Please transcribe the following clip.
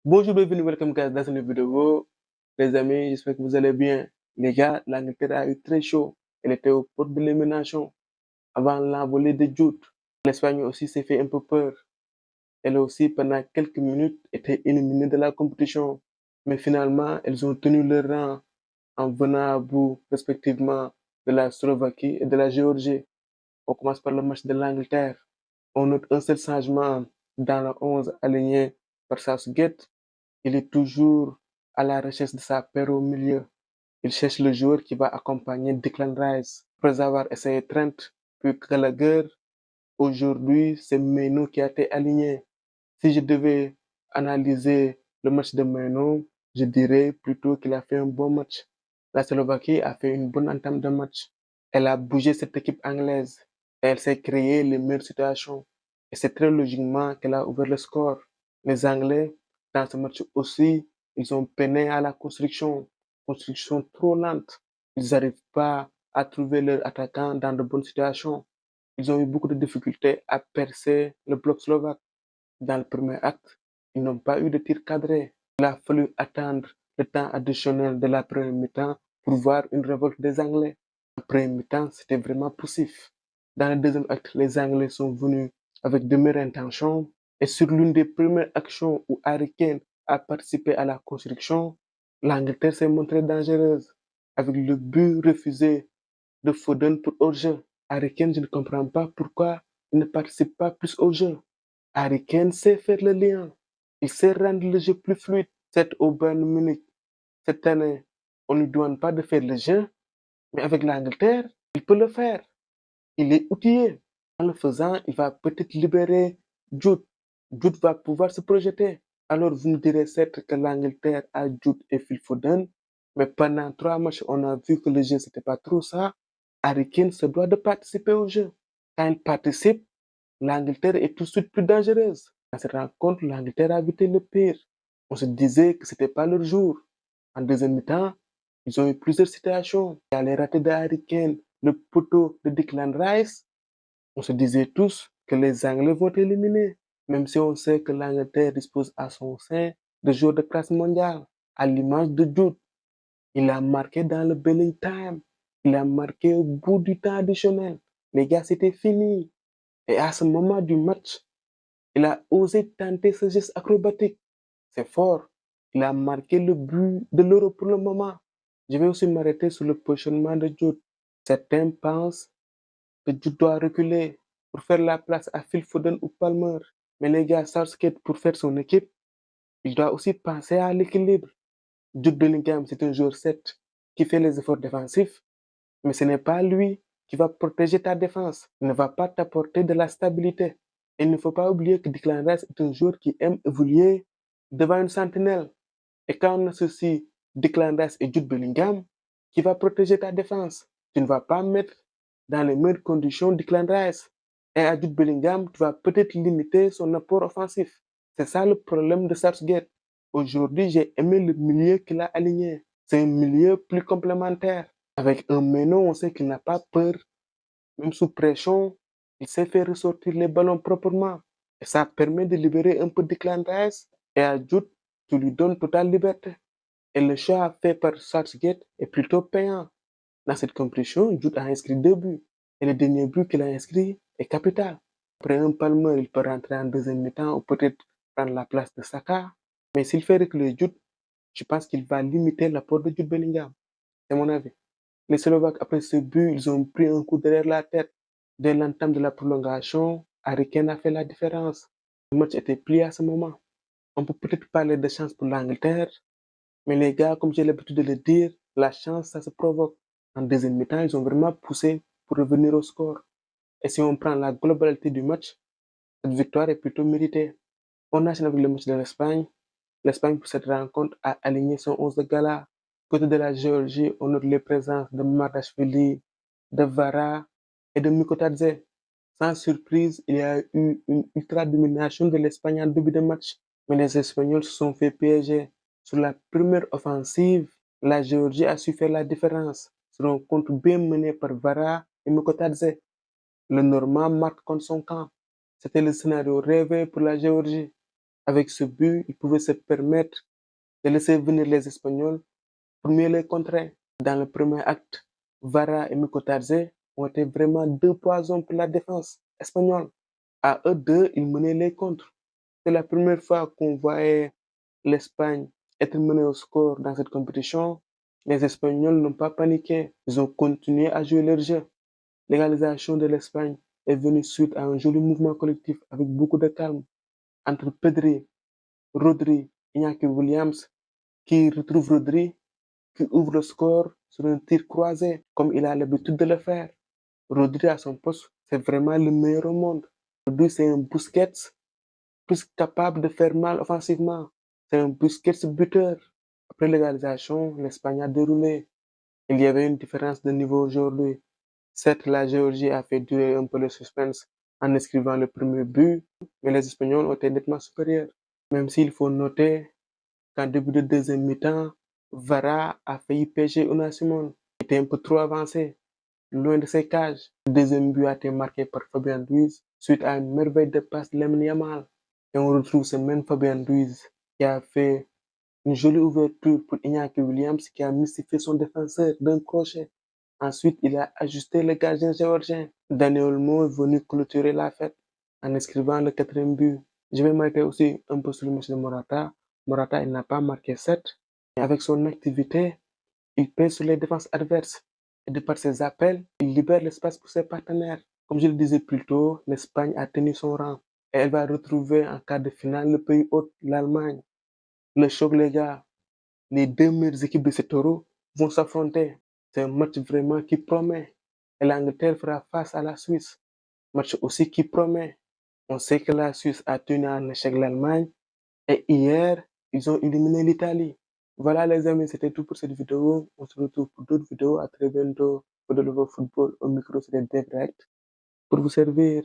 Bonjour, bienvenue, welcome guys dans une vidéo. Les amis, j'espère que vous allez bien. Les gars, l'Angleterre a eu très chaud. Elle était au port de l'élimination avant l'envolée de Jude. L'Espagne aussi s'est fait un peu peur. Elle aussi, pendant quelques minutes, était éliminée de la compétition. Mais finalement, elles ont tenu leur rang en venant à bout, respectivement, de la Slovaquie et de la Géorgie. On commence par le match de l'Angleterre. On note un seul changement dans le 11 aligné par Southgate. Il est toujours à la recherche de sa paire au milieu. Il cherche le joueur qui va accompagner Declan Rice. Après avoir essayé Trent, puis Gallagher, aujourd'hui, c'est Maino qui a été aligné. Si je devais analyser le match de Maino, je dirais plutôt qu'il a fait un bon match. La Slovaquie a fait une bonne entame de match. Elle a bougé cette équipe anglaise et elle s'est créé les meilleures situations. Et c'est très logiquement qu'elle a ouvert le score. Les Anglais, dans ce match aussi, ils ont peiné à la construction trop lente. Ils n'arrivent pas à trouver leur attaquant dans de bonnes situations. Ils ont eu beaucoup de difficultés à percer le bloc slovaque. Dans le premier acte, ils n'ont pas eu de tir cadré. Il a fallu attendre le temps additionnel de la première mi-temps pour voir une révolte des Anglais. En première mi-temps, c'était vraiment poussif. Dans le deuxième acte, les Anglais sont venus avec de meilleures intentions. Et sur l'une des premières actions où Harry Kane a participé à la construction, l'Angleterre s'est montrée dangereuse avec le but refusé de Foden pour hors-jeu. Harry Kane, je ne comprends pas pourquoi il ne participe pas plus au jeu. Harry Kane sait faire le lien. Il sait rendre le jeu plus fluide. C'est au Bayern Munich. Cette année, on ne lui demande pas de faire le jeu, mais avec l'Angleterre, il peut le faire. Il est outillé. En le faisant, il va peut-être libérer Jude. Jude va pouvoir se projeter. Alors vous me direz certes que l'Angleterre a Jude et Phil Foden, mais pendant 3 matchs, on a vu que le jeu, c'était pas trop ça. Harry Kane se doit de participer au jeu. Quand il participe, l'Angleterre est tout de suite plus dangereuse. Dans cette rencontre, l'Angleterre a évité le pire. On se disait que c'était pas leur jour. En deuxième mi-temps, ils ont eu plusieurs situations. Il y a les ratés de Harry Kane, le poteau de Declan Rice. On se disait tous que les Anglais vont éliminer, même si on sait que l'Angleterre dispose à son sein de joueurs de classe mondiale, à l'image de Jude. Il a marqué dans le belly time. Il a marqué au bout du temps additionnel. Les gars, c'était fini. Et à ce moment du match, il a osé tenter ce geste acrobatique. C'est fort. Il a marqué le but de l'Euro pour le moment. Je vais aussi m'arrêter sur le positionnement de Jude. Certains pensent que Jude doit reculer pour faire la place à Phil Foden ou Palmer. Mais les gars, Southgate, pour faire son équipe, il doit aussi penser à l'équilibre. Jude Bellingham, c'est un joueur 7 qui fait les efforts défensifs, mais ce n'est pas lui qui va protéger ta défense. Il ne va pas t'apporter de la stabilité. Et il ne faut pas oublier que Declan Rice est un joueur qui aime évoluer devant une sentinelle. Et quand on associe Declan Rice et Jude Bellingham, qui va protéger ta défense, tu ne vas pas mettre dans les meilleures conditions Declan Rice. Et à Jude Bellingham, tu vas peut-être limiter son apport offensif. C'est ça le problème de Southgate. Aujourd'hui, j'ai aimé le milieu qu'il a aligné. C'est un milieu plus complémentaire. Avec un Meno, on sait qu'il n'a pas peur. Même sous pression, il sait faire ressortir les ballons proprement. Et ça permet de libérer un peu Declan Rice. Et à Jude, tu lui donnes totale liberté. Et le choix fait par Southgate est plutôt payant. Dans cette compétition, Jude a inscrit 2 buts. Et le dernier but qu'il a inscrit est capital. Après un Palmer, il peut rentrer en deuxième mi-temps ou peut-être prendre la place de Saka. Mais s'il fait reculer Jude, je pense qu'il va limiter l'apport de Jude Bellingham. C'est mon avis. Les Slovaques, après ce but, ils ont pris un coup derrière la tête. Dès l'entame de la prolongation, Harry Kane a fait la différence. Le match était plié à ce moment. On peut peut-être parler de chance pour l'Angleterre, mais les gars, comme j'ai l'habitude de le dire, la chance, ça se provoque. En deuxième mi-temps, ils ont vraiment poussé pour revenir au score. Et si on prend la globalité du match, cette victoire est plutôt méritée. On enchaîne avec le match de l'Espagne. L'Espagne, pour cette rencontre, a aligné son 11 de gala. Côté de la Géorgie, on note les présences de Mardashvili, de Vara et de Mikotadze. Sans surprise, il y a eu une ultra-domination de l'Espagne en début de match, mais les Espagnols se sont fait piéger. Sur la première offensive, la Géorgie a su faire la différence sur un contre bien mené par Vara et Mikotadze. Le Normand marque contre son camp. C'était le scénario rêvé pour la Géorgie. Avec ce but, il pouvait se permettre de laisser venir les Espagnols pour mieux les contrer. Dans le premier acte, Vara et Mikotadze ont été vraiment deux poisons pour la défense espagnole. À eux deux, ils menaient les contres. C'est la première fois qu'on voyait l'Espagne être menée au score dans cette compétition. Les Espagnols n'ont pas paniqué, ils ont continué à jouer leur jeu. L'égalisation de l'Espagne est venue suite à un joli mouvement collectif avec beaucoup de calme entre Pedri, Rodri, Iñaki Williams, qui retrouve Rodri, qui ouvre le score sur un tir croisé, comme il a l'habitude de le faire. Rodri à son poste, c'est vraiment le meilleur au monde. Rodri, c'est un Busquets plus capable de faire mal offensivement. C'est un Busquets buteur. Après l'égalisation, l'Espagne a déroulé. Il y avait une différence de niveau aujourd'hui. Certes, la Géorgie a fait durer un peu le suspense en inscrivant le premier but, mais les Espagnols ont été nettement supérieurs. Même s'il faut noter qu'en début de deuxième mi-temps, Vara a failli pêcher Unai Simon. Il était un peu trop avancé, loin de ses cages. Le deuxième but a été marqué par Fabien Ruiz suite à une merveille de passe de Lamine Yamal. Et on retrouve ce même Fabien Ruiz qui a fait une jolie ouverture pour Iñaki Williams qui a mystifié son défenseur d'un crochet. Ensuite, il a ajusté le gardien géorgien. Dani Olmo est venu clôturer la fête en inscrivant le quatrième but. Je vais m'arrêter aussi un peu sur le match de Morata. Morata, il n'a pas marqué 7, mais avec son activité, il pèse sur les défenses adverses. Et de par ses appels, il libère l'espace pour ses partenaires. Comme je le disais plus tôt, l'Espagne a tenu son rang. Et elle va retrouver en quart de finale le pays hôte, l'Allemagne. Le choc, les gars. Les deux meilleures équipes de cet Euro vont s'affronter. C'est un match vraiment qui promet. Et l'Angleterre fera face à la Suisse. Match aussi qui promet. On sait que la Suisse a tenu en échec l'Allemagne. Et hier, ils ont éliminé l'Italie. Voilà les amis, c'était tout pour cette vidéo. On se retrouve pour d'autres vidéos. À très bientôt pour de nouveaux football. Au micro, c'était Direct pour vous servir.